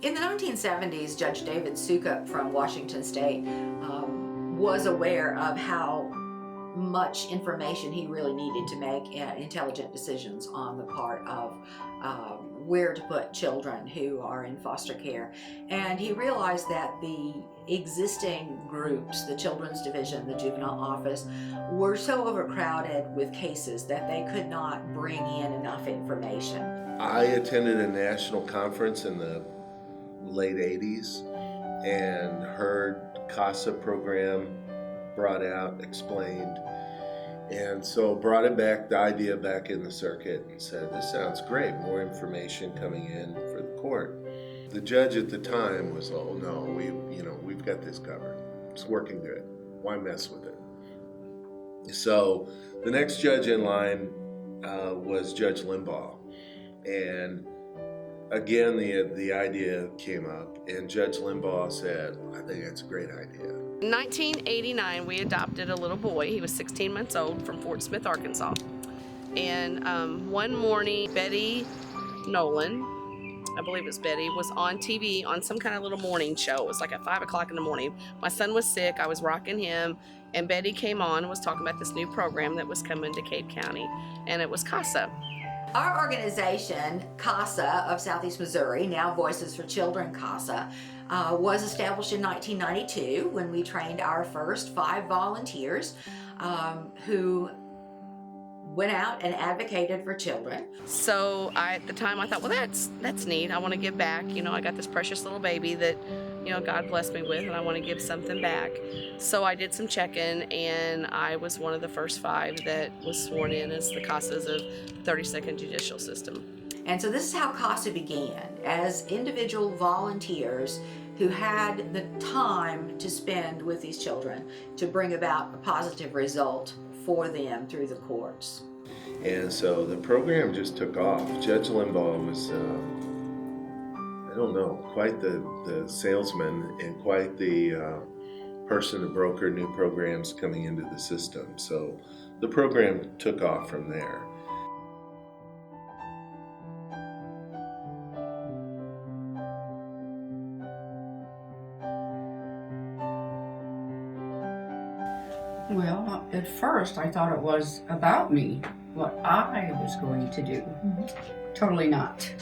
In the 1970s, Judge David Sukup from Washington State was aware of how much information he really needed to make intelligent decisions on the part of where to put children who are in foster care. And he realized that the existing groups, the Children's Division, the Juvenile Office, were so overcrowded with cases that they could not bring in enough information. I attended a national conference in the late 80s and heard CASA program brought out, explained, and so brought it back, the idea back in the circuit, and said, this sounds great, more information coming in for the court. The judge at the time was, oh no, we've got this covered. It's working good. Why mess with it? So the next judge in line was Judge Limbaugh, and again the idea came up, and Judge Limbaugh said, I think that's a great idea. In 1989, we adopted a little boy. He was 16 months old from Fort Smith, Arkansas. And one morning, Betty Nolan, I believe it's Betty, was on TV on some kind of little morning show. It was like at 5 o'clock in the morning. My son was sick. I was rocking him. And Betty came on and was talking about this new program that was coming to Cape County. And it was CASA. Our organization, CASA of Southeast Missouri, now Voices for Children CASA, was established in 1992 when we trained our first 5 volunteers who went out and advocated for children. So at the time I thought, well, that's neat. I want to give back. I got this precious little baby that, God blessed me with, and I want to give something back. So I did some checking, and I was one of the first 5 that was sworn in as the CASAs of 32nd Judicial System. And so this is how CASA began, as individual volunteers who had the time to spend with these children to bring about a positive result for them through the courts. And so the program just took off. Judge Limbaugh was, quite the salesman and quite the person to broker new programs coming into the system. So the program took off from there. Well, at first I thought it was about me, what I was going to do. Totally not.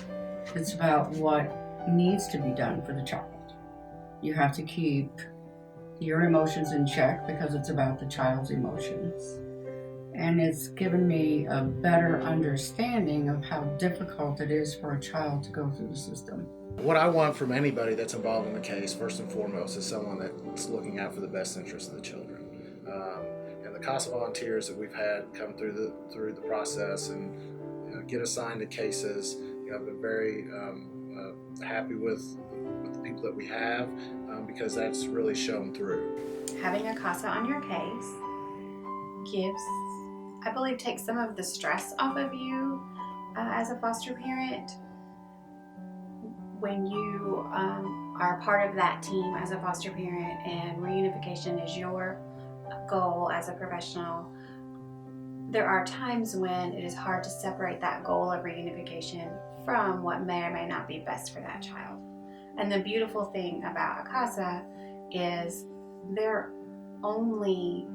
It's about what needs to be done for the child. You have to keep your emotions in check because it's about the child's emotions. And it's given me a better understanding of how difficult it is for a child to go through the system. What I want from anybody that's involved in the case, first and foremost, is someone that's looking out for the best interest of the children. And the CASA volunteers that we've had come through the process and get assigned to cases, I've been very happy with the people that we have because that's really shown through. Having a CASA on your case gives, I believe, takes some of the stress off of you as a foster parent. When you are part of that team as a foster parent and reunification is your goal as a professional, there are times when it is hard to separate that goal of reunification from what may or may not be best for that child. And the beautiful thing about a CASA is their only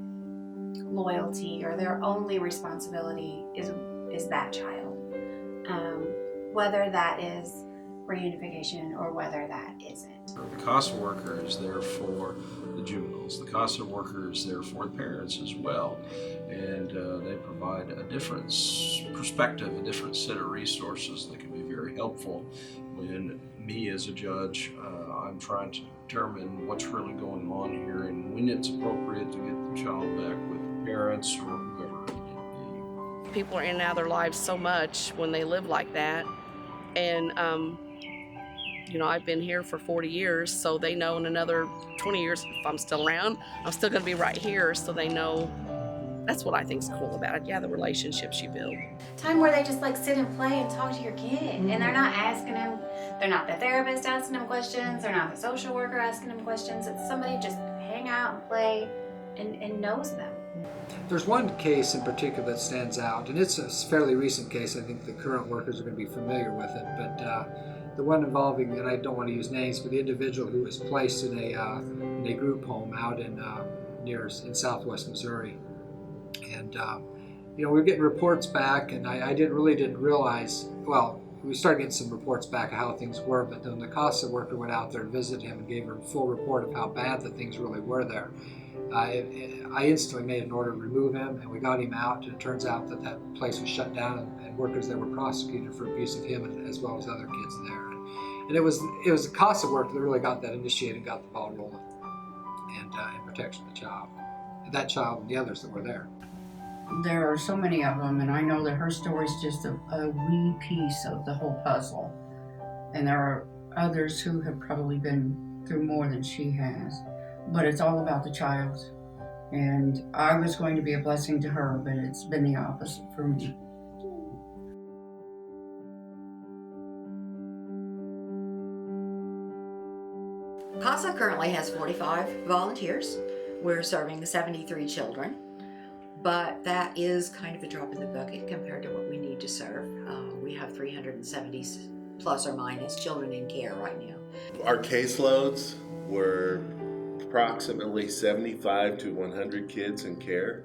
loyalty or their only responsibility is that child, whether that is reunification or whether that isn't. The CASA worker is there for the juveniles. The CASA worker is there for the parents as well. And they provide a different perspective, a different set of resources that can be very helpful when me as a judge, I'm trying to determine what's really going on here and when it's appropriate to get the child back with parents or whoever it may be. People are in and out of their lives so much when they live like that. And I've been here for 40 years, so they know in another 20 years, if I'm still around, I'm still going to be right here, so they know. That's what I think is cool about it. Yeah, the relationships you build. Time where they just sit and play and talk to your kid, and they're not asking them, they're not the therapist asking them questions, they're not the social worker asking them questions, it's somebody just hang out and play and knows them. There's one case in particular that stands out, and it's a fairly recent case. I think the current workers are going to be familiar with it, but the one involving, and I don't want to use names, but the individual who was placed in a group home out in southwest Missouri. And we were getting reports back, and I didn't realize, well, we started getting some reports back of how things were, but then the CASA worker went out there and visited him and gave her a full report of how bad the things really were there. I instantly made an order to remove him, and we got him out, and it turns out that place was shut down, and workers there were prosecuted for abuse of him as well as other kids there. And it was the CASA work that really got that initiated and got the ball rolling, and in protection of that child and the others that were there. There are so many of them, and I know that her story is just a wee piece of the whole puzzle. And there are others who have probably been through more than she has. But it's all about the child. And I was going to be a blessing to her, but it's been the opposite for me. CASA currently has 45 volunteers. We're serving 73 children, but that is kind of a drop in the bucket compared to what we need to serve. We have 370 plus or minus children in care right now. Our caseloads were approximately 75 to 100 kids in care.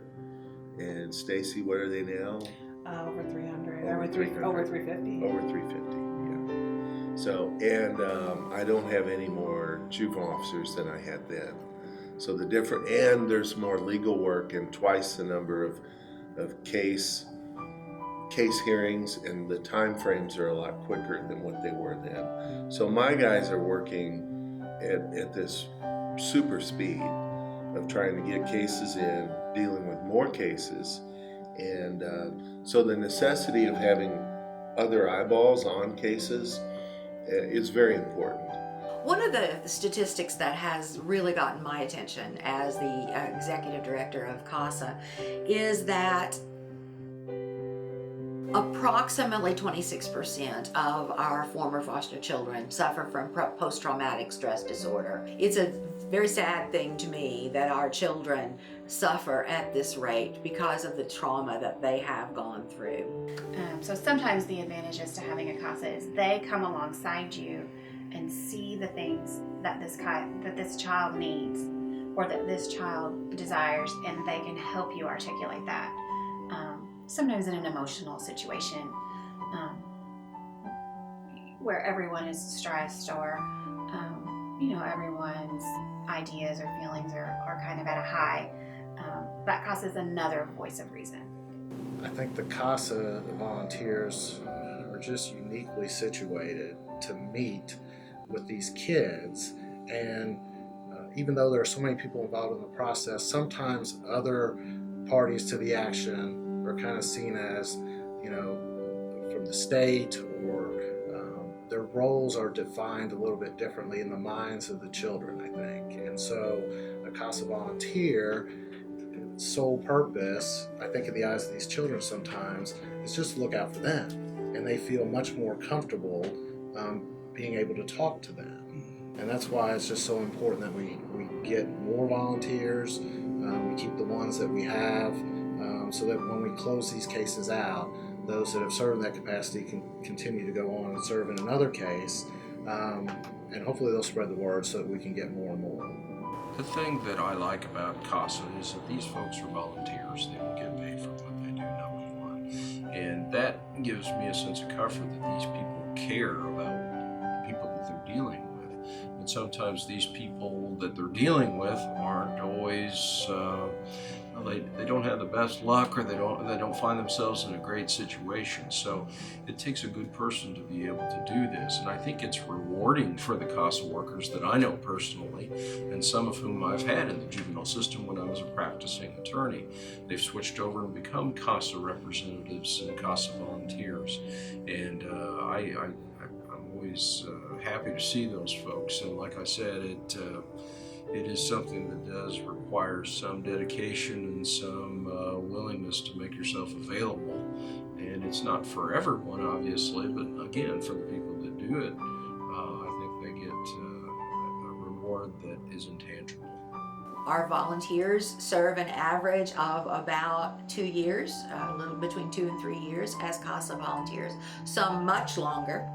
And Stacy, what are they now? Over 300. Over 300. Over 350. Over 350, yeah. So, and I don't have any more juvenile officers than I had then. So and there's more legal work and twice the number of case hearings, and the time frames are a lot quicker than what they were then. So my guys are working at this super speed of trying to get cases in, dealing with more cases, and so the necessity of having other eyeballs on cases is very important. One of the statistics that has really gotten my attention as the executive director of CASA is that approximately 26% of our former foster children suffer from post-traumatic stress disorder. It's a very sad thing to me that our children suffer at this rate because of the trauma that they have gone through. So sometimes the advantages to having a CASA is they come alongside you and see the things that this child needs or that this child desires, and they can help you articulate that. Sometimes in an emotional situation where everyone is stressed or everyone's ideas or feelings are kind of at a high, that CASA is another voice of reason. I think the CASA volunteers are just uniquely situated to meet with these kids, and even though there are so many people involved in the process, sometimes other parties to the action are kind of seen as, from the state, or their roles are defined a little bit differently in the minds of the children, I think. And so a CASA volunteer, sole purpose, I think in the eyes of these children sometimes, is just to look out for them. And they feel much more comfortable being able to talk to them. And that's why it's just so important that we get more volunteers, we keep the ones that we have, so that when we close these cases out, those that have served in that capacity can continue to go on and serve in another case, and hopefully they'll spread the word so that we can get more and more. The thing that I like about CASA is that these folks are volunteers. They don't get paid for what they do, number one. And that gives me a sense of comfort that these people care about the people that they're dealing with. And sometimes these people that they're dealing with aren't always, they don't have the best luck, or they don't find themselves in a great situation. So it takes a good person to be able to do this, and I think it's rewarding for the CASA workers that I know personally, and some of whom I've had in the juvenile system when I was a practicing attorney. They've switched over and become CASA representatives and CASA volunteers, and I'm always happy to see those folks. And like I said, it is something that does require some dedication and some willingness to make yourself available. And it's not for everyone, obviously, but again, for the people that do it, I think they get a reward that is intangible. Our volunteers serve an average of about 2 years, a little between 2 and 3 years as CASA volunteers, some much longer.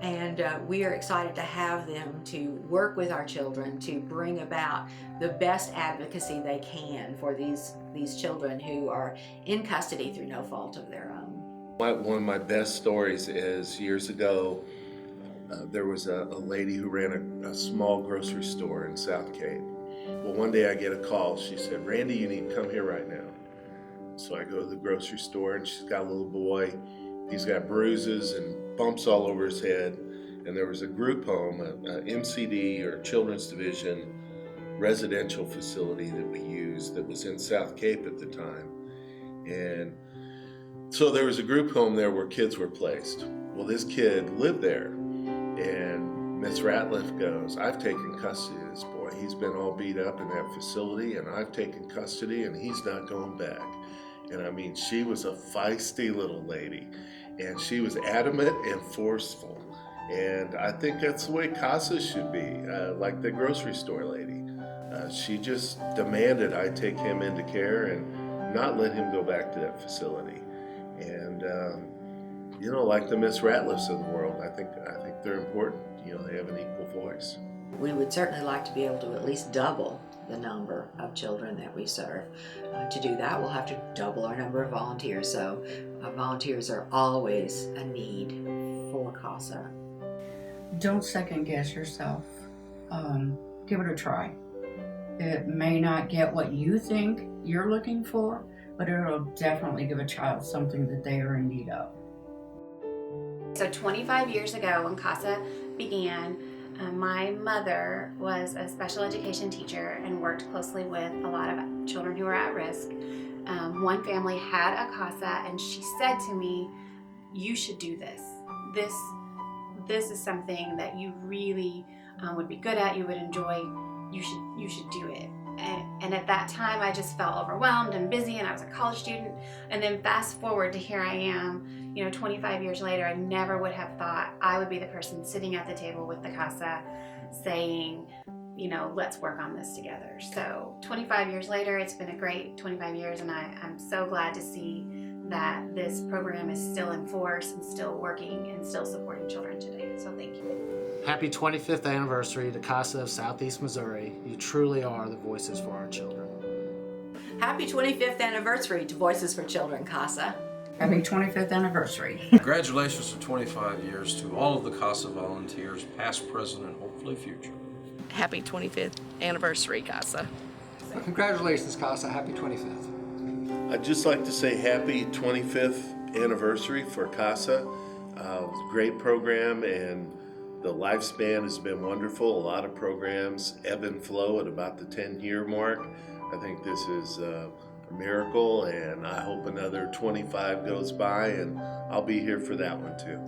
And we are excited to have them to work with our children to bring about the best advocacy they can for these children who are in custody through no fault of their own. One of my best stories is years ago, there was a lady who ran a small grocery store in South Cape. Well, one day I get a call. She said, "Randy, you need to come here right now." So I go to the grocery store, and she's got a little boy. He's got bruises and bumps all over his head. And there was a group home, a MCD or Children's Division residential facility that we used that was in South Cape at the time. And so there was a group home there where kids were placed. Well, this kid lived there, and Miss Ratliff goes, "I've taken custody of this boy. He's been all beat up in that facility, and I've taken custody, and he's not going back." And I mean, she was a feisty little lady, and she was adamant and forceful. And I think that's the way CASA should be, like the grocery store lady. She just demanded I take him into care and not let him go back to that facility. And you know, like the Miss Ratliffs of the world, I think they're important. You know, they have an equal voice. We would certainly like to be able to at least double the number of children that we serve. To do that, we'll have to double our number of volunteers. So volunteers are always a need for CASA. Don't second guess yourself. Give it a try. It may not get what you think you're looking for, but it'll definitely give a child something that they are in need of. So 25 years ago when CASA began, my mother was a special education teacher and worked closely with a lot of children who were at risk. One family had a CASA, and she said to me, "You should do this. This is something that you really would be good at, you would enjoy. You should do it." And at that time, I just felt overwhelmed and busy, and I was a college student. And then fast forward to here I am, 25 years later. I never would have thought I would be the person sitting at the table with the CASA saying, let's work on this together. So 25 years later, it's been a great 25 years, and I'm so glad to see that this program is still in force and still working and still supporting children today. So thank you. Happy 25th anniversary to CASA of Southeast Missouri. You truly are the voices for our children. Happy 25th anniversary to Voices for Children, CASA. Happy 25th anniversary. Congratulations to 25 years to all of the CASA volunteers, past, present, and hopefully future. Happy 25th anniversary, CASA. Well, congratulations, CASA. Happy 25th. I'd just like to say happy 25th anniversary for CASA. It was a great program, and the lifespan has been wonderful. A lot of programs ebb and flow at about the 10-year mark. I think this is a miracle, and I hope another 25 goes by, and I'll be here for that one too.